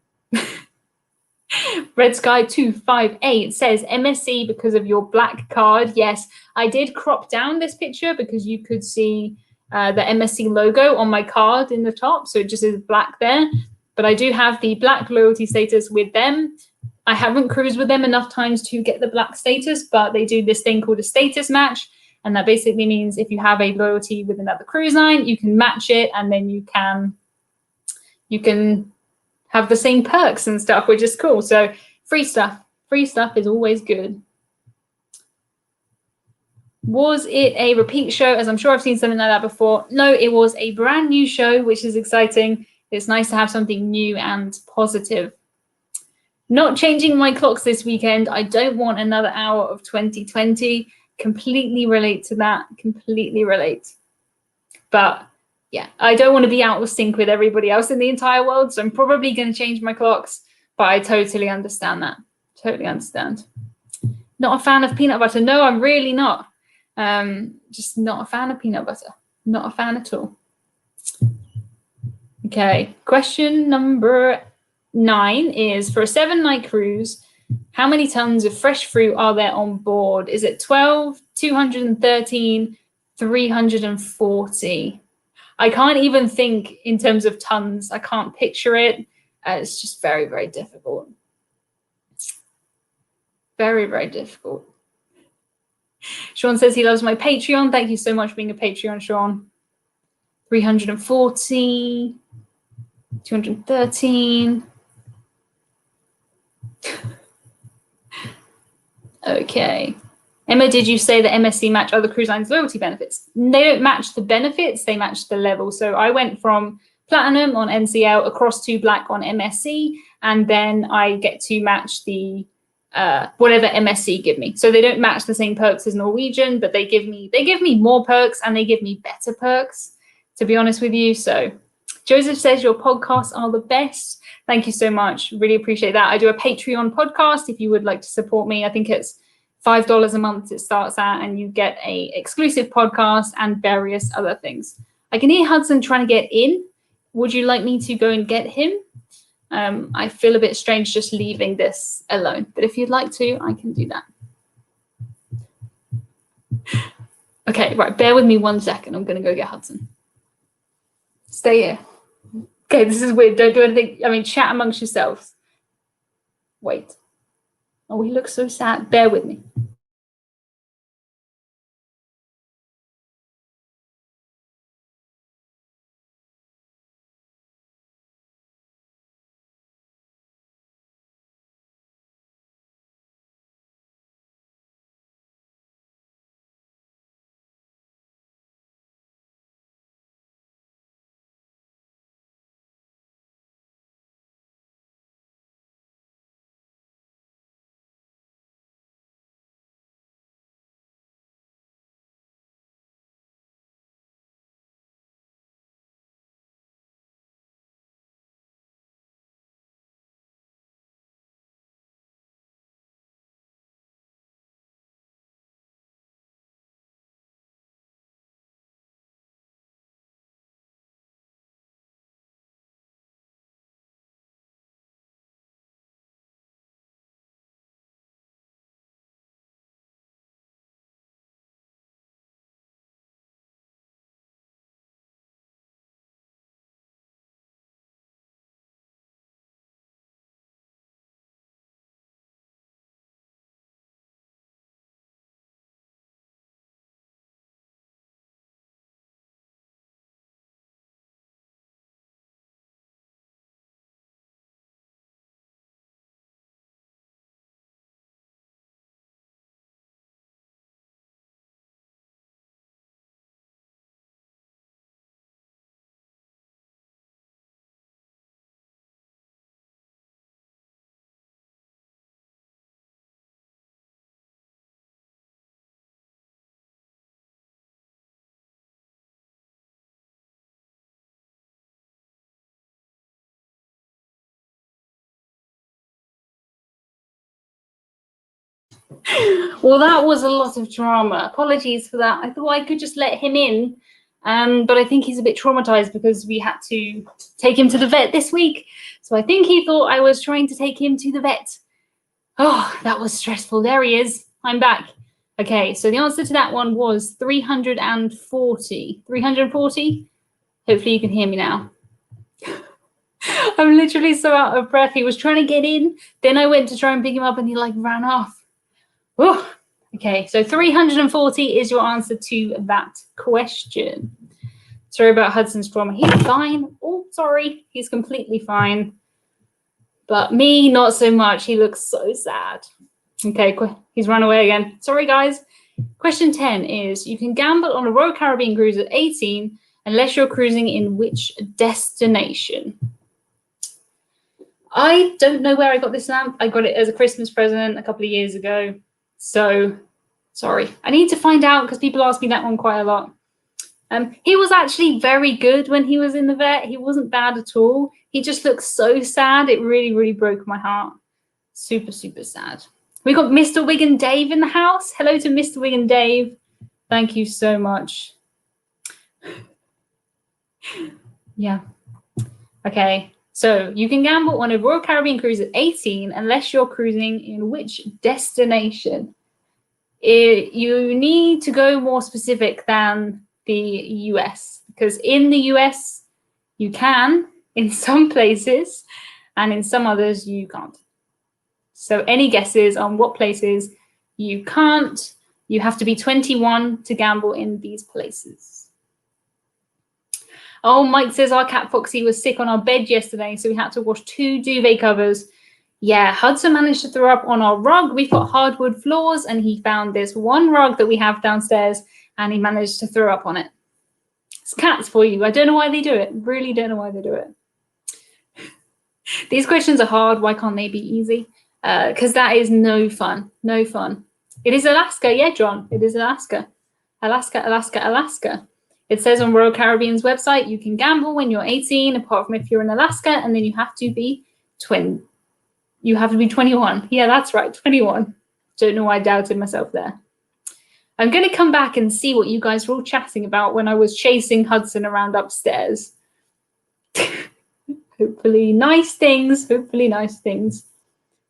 Red Sky 258 says MSC because of your black card. Yes, I did crop down this picture because you could see the MSC logo on my card in the top. So it just is black there. But I do have the black loyalty status with them. I haven't cruised with them enough times to get the black status, but they do this thing called a status match. And that basically means if you have a loyalty with another cruise line, you can match it and then you can have the same perks and stuff, which is cool. So free stuff is always good. Was it a repeat show? As I'm sure I've seen something like that before. No, it was a brand new show, which is exciting. It's nice to have something new and positive. Not changing my clocks this weekend. I don't want another hour of 2020. Completely relate to that. Completely relate. But yeah, I don't want to be out of sync with everybody else in the entire world. So I'm probably going to change my clocks. But I totally understand that. Totally understand. Not a fan of peanut butter. No, I'm really not. Just not a fan of peanut butter. Not a fan at all. Okay, question number 9 is, for a 7-night cruise, how many tons of fresh fruit are there on board? Is it 12, 213, 340? I can't even think in terms of tons. I can't picture it. It's just very, very difficult. Very, very difficult. Sean says he loves my Patreon. Thank you so much for being a Patreon, Sean. 340, 213. Okay. Emma, did you say that MSC match other cruise lines' loyalty benefits? They don't match the benefits, they match the level. So I went from platinum on NCL across to black on MSC, and then I get to match the whatever MSC give me. So they don't match the same perks as Norwegian, but they give me more perks and they give me better perks, to be honest with you. So Joseph says your podcasts are the best. Thank you so much. Really appreciate that. I do a Patreon podcast if you would like to support me. I think it's $5 a month it starts at, and you get a exclusive podcast and various other things. I can hear Hudson trying to get in. Would you like me to go and get him? I feel a bit strange just leaving this alone, but if you'd like to, I can do that. Okay, right, bear with me 1 second. I'm going to go get Hudson. Stay here. Okay, this is weird. Don't do anything. I mean, chat amongst yourselves. Wait. Oh, he looks so sad. Bear with me. Well, that was a lot of drama. Apologies for that. I thought I could just let him in, but I think he's a bit traumatized because we had to take him to the vet this week. So I think he thought I was trying to take him to the vet. Oh, that was stressful. There he is. I'm back. Okay, so the answer to that one was 340. 340? Hopefully you can hear me now. I'm literally so out of breath. He was trying to get in. Then I went to try and pick him up and he like ran off. Oh, okay, so 340 is your answer to that question. Sorry about Hudson's trauma. He's fine. Oh, sorry. He's completely fine. But me, not so much. He looks so sad. Okay, he's run away again. Sorry, guys. Question 10 is, you can gamble on a Royal Caribbean cruise at 18, Unless you're cruising in which destination? I don't know where I got this lamp. I got it as a Christmas present a couple of years ago. So, sorry. I need to find out because people ask me that one quite a lot. He was actually very good when he was in the vet. He wasn't bad at all. He just looked so sad. It really, really broke my heart. Super, super sad. We got Mr. Wig and Dave in the house. Hello to Mr. Wig and Dave. Thank you so much. Yeah. Okay. So you can gamble on a Royal Caribbean cruise at 18 unless you're cruising in which destination? You need to go more specific than the US, because in the US you can in some places and in some others you can't. So any guesses on what places you can't? You have to be 21 to gamble in these places. Oh, Mike says our cat Foxy was sick on our bed yesterday, so we had to wash 2 duvet covers. Yeah, Hudson managed to throw up on our rug. We've got hardwood floors, and he found this one rug that we have downstairs, and he managed to throw up on it. It's cats for you. I don't know why they do it. Really don't know why they do it. These questions are hard. Why can't they be easy? Because that is no fun. No fun. It is Alaska. Yeah, John. It is Alaska. Alaska, Alaska, Alaska. It says on Royal Caribbean's website, you can gamble when you're 18, apart from if you're in Alaska, and then you have to be 21. Yeah, that's right, 21. Don't know why I doubted myself there. I'm going to come back and see what you guys were all chatting about when I was chasing Hudson around upstairs. Hopefully nice things. Hopefully nice things.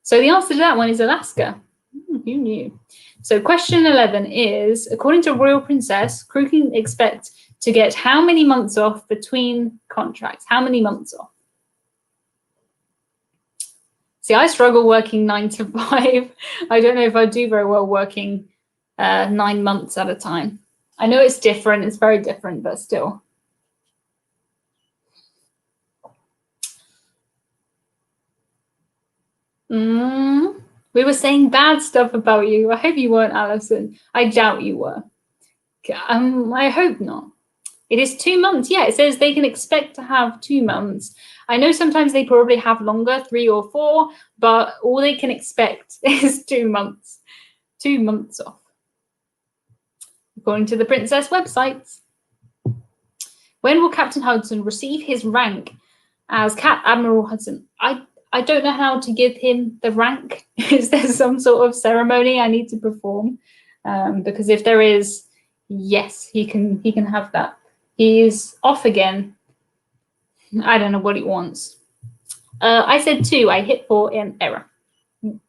So the answer to that one is Alaska. Who knew? So question 11 is, according to Royal Princess, crew can expect to get how many months off between contracts? How many months off? See, I struggle working 9 to 5. I don't know if I do very well working 9 months at a time. I know it's different. It's very different, but still. We were saying bad stuff about you. I hope you weren't, Alison. I doubt you were. I hope not. It is 2 months. Yeah, it says they can expect to have 2 months. I know sometimes they probably have longer, 3 or 4, but all they can expect is 2 months. 2 months off. According to the Princess website. When will Captain Hudson receive his rank as Admiral Hudson? I don't know how to give him the rank. Is there some sort of ceremony I need to perform? Because if there is, yes, he can have that. He's off again. I don't know what he wants. I said 2. I hit 4 in error.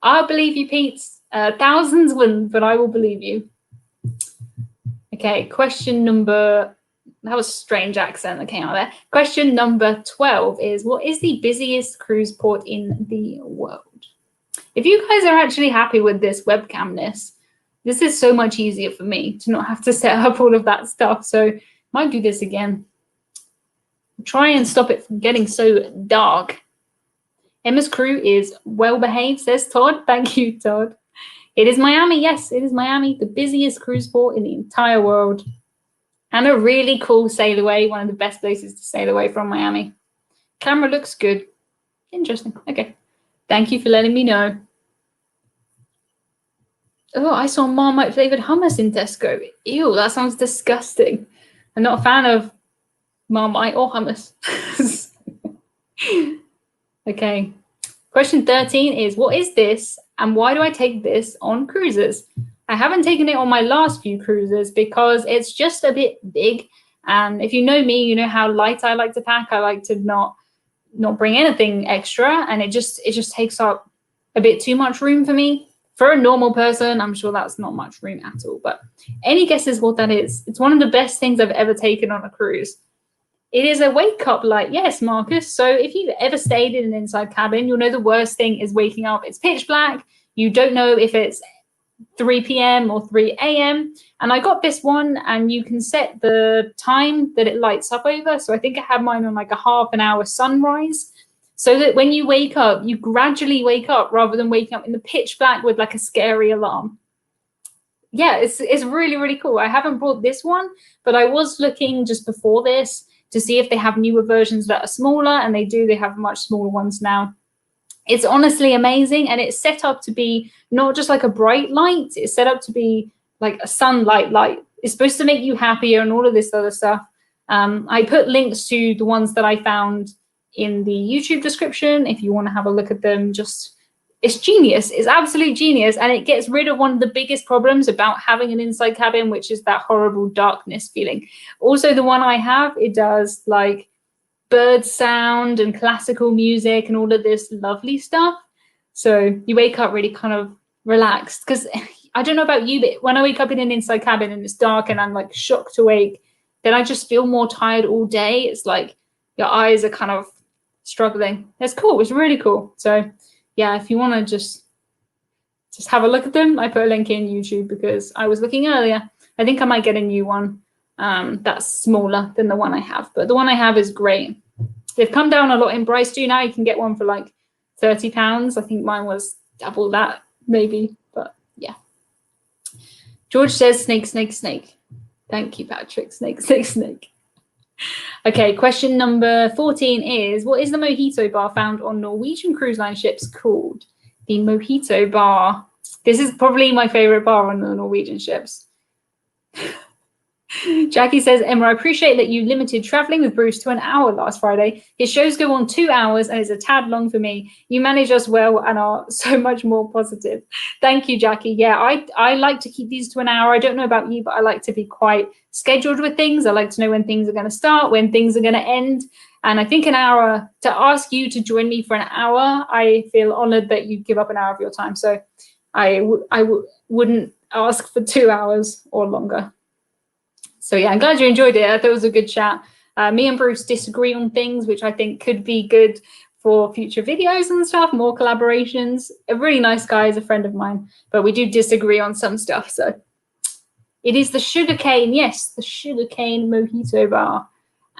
I'll believe you, Pete. Thousands wouldn't, but I will believe you. Okay, question number... That was a strange accent that came out there. Question number 12 is, what is the busiest cruise port in the world? If you guys are actually happy with this webcamness, this is so much easier for me to not have to set up all of that stuff. So might do this again. Try and stop it from getting so dark. Emma's crew is well behaved, says Todd. Thank you, Todd. It is Miami. Yes, it is Miami, the busiest cruise port in the entire world. And a really cool sail away, one of the best places to sail away from Miami. Camera looks good. Interesting. Okay. Thank you for letting me know. Oh, I saw Marmite flavored hummus in Tesco. Ew, that sounds disgusting. I'm not a fan of Marmite or hummus. Okay. Question 13 is, what is this and why do I take this on cruises? I haven't taken it on my last few cruises because it's just a bit big. And if you know me, you know how light I like to pack. I like to not bring anything extra. And it just takes up a bit too much room for me. For a normal person, I'm sure that's not much room at all. But any guesses what that is? It's one of the best things I've ever taken on a cruise. It is a wake-up light. Yes, Marcus. So if you've ever stayed in an inside cabin, you'll know the worst thing is waking up. It's pitch black. You don't know if it's 3 p.m. or 3 a.m. And I got this one and you can set the time that it lights up over. So I think I had mine on like a half an hour sunrise so that when you wake up, you gradually wake up rather than waking up in the pitch black with like a scary alarm. yeah, it's really, really cool. I haven't brought this one, but I was looking just before this to see if they have newer versions that are smaller, and they do. They have much smaller ones now. It's honestly amazing, and it's set up to be not just like a bright light. It's set up to be like a sunlight light. It's supposed to make you happier and all of this other stuff. I put links to the ones that I found in the YouTube description if you want to have a look at them. Just, it's genius. It's absolute genius, and it gets rid of one of the biggest problems about having an inside cabin, which is that horrible darkness feeling. Also, the one I have, it does like bird sound and classical music and all of this lovely stuff. So you wake up really kind of relaxed, because I don't know about you, but when I wake up in an inside cabin and it's dark and I'm like shocked awake, then I just feel more tired all day. It's like your eyes are kind of struggling. It's cool. It's really cool. So yeah, if you want to just have a look at them, I put a link in YouTube because I was looking earlier. I think I might get a new one that's smaller than the one I have, but the one I have is great. They've come down a lot in price too. Now you can get one for like £30. I think mine was double that maybe, but yeah. George says snake, snake, snake. Thank you, Patrick. Snake, snake, snake. Okay, question number 14 is, what is the Mojito bar found on Norwegian Cruise Line ships called? The Mojito bar. This is probably my favorite bar on the Norwegian ships. Jackie says, Emma, I appreciate that you limited traveling with Bruce to an hour last Friday. His shows go on 2 hours and it's a tad long for me. You manage us well and are so much more positive. Thank you, Jackie. Yeah, I like to keep these to an hour. I don't know about you, but I like to be quite scheduled with things. I like to know when things are going to start, when things are going to end. And I think an hour, to ask you to join me for an hour, I feel honored that you give up an hour of your time. So I wouldn't ask for 2 hours or longer. So yeah, I'm glad you enjoyed it. I thought it was a good chat. Me and Bruce disagree on things, which I think could be good for future videos and stuff, more collaborations. A really nice guy, is a friend of mine, but we do disagree on some stuff. So it is the sugarcane, yes, the sugarcane Mojito bar.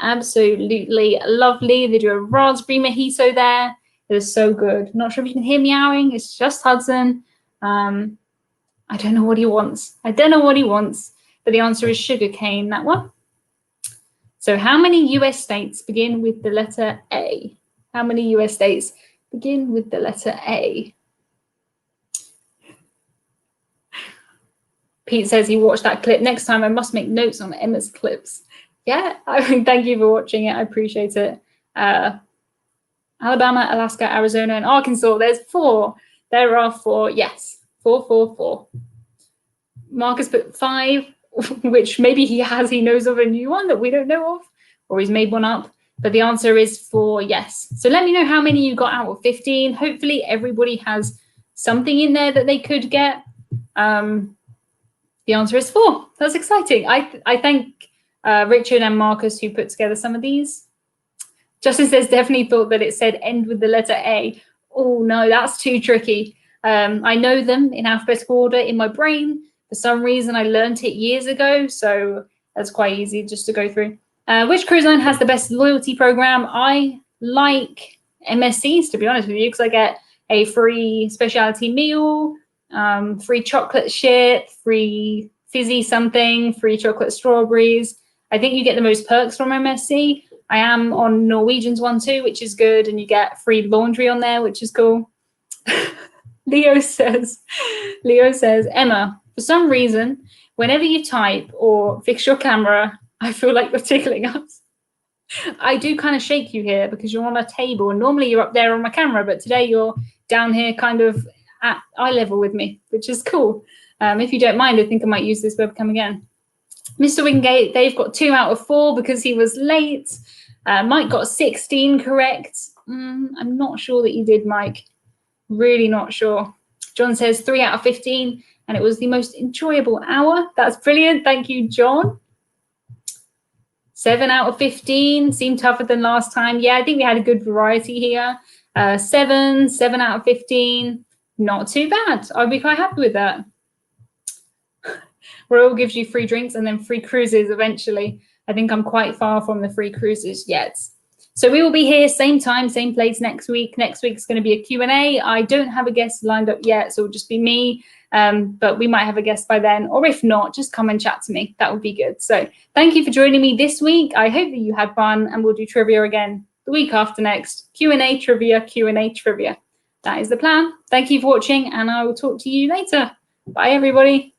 Absolutely lovely. They do a raspberry mojito there. It is so good. Not sure if you can hear meowing. It's just Hudson. I don't know what he wants. But the answer is sugarcane, that one. So how many US states begin with the letter A? How many US states begin with the letter A? Pete says he watched that clip. Next time I must make notes on Emma's clips. Yeah, thank you for watching it. I appreciate it. Alabama, Alaska, Arizona, and Arkansas. There's 4. There are 4. Yes, 4, 4, 4. Marcus put 5. Which maybe he knows of a new one that we don't know of, or he's made one up. But the answer is 4, yes. So let me know how many you got out of 15. Hopefully everybody has something in there that they could get. The answer is 4. That's exciting. I thank Richard and Marcus who put together some of these. Justin says definitely thought that it said end with the letter A. Oh no, that's too tricky. I know them in alphabetical order in my brain. For some reason, I learned it years ago, so that's quite easy just to go through. Which cruise line has the best loyalty program? I like MSC's, to be honest with you, because I get a free specialty meal, free chocolate shit, free fizzy something, free chocolate strawberries. I think you get the most perks from MSC. I am on Norwegian's one too, which is good, and you get free laundry on there, which is cool. Leo says, Emma, for some reason, whenever you type or fix your camera, I feel like you're tickling us. I do kind of shake you here because you're on a table, and normally you're up there on my camera, but today you're down here kind of at eye level with me, which is cool. If you don't mind, I think I might use this webcam again. Mr. Wingate, they've got 2 out of 4 because he was late. Mike got 16 correct. I'm not sure that you did, Mike. Really not sure. John says 3 out of 15. And it was the most enjoyable hour. That's brilliant. Thank you, John. 7 out of 15. Seemed tougher than last time. Yeah, I think we had a good variety here. 7 out of 15. Not too bad. I'd be quite happy with that. Royal gives you free drinks and then free cruises eventually. I think I'm quite far from the free cruises yet. So we will be here same time, same place next week. Next week's going to be a Q&A. I don't have a guest lined up yet, so it'll just be me. But we might have a guest by then, or if not, just come and chat to me. That would be good. So thank you for joining me this week. I hope that you had fun, and we'll do trivia again the week after next. Q&A, trivia, Q&A, trivia. That is the plan. Thank you for watching, and I will talk to you later. Bye, everybody.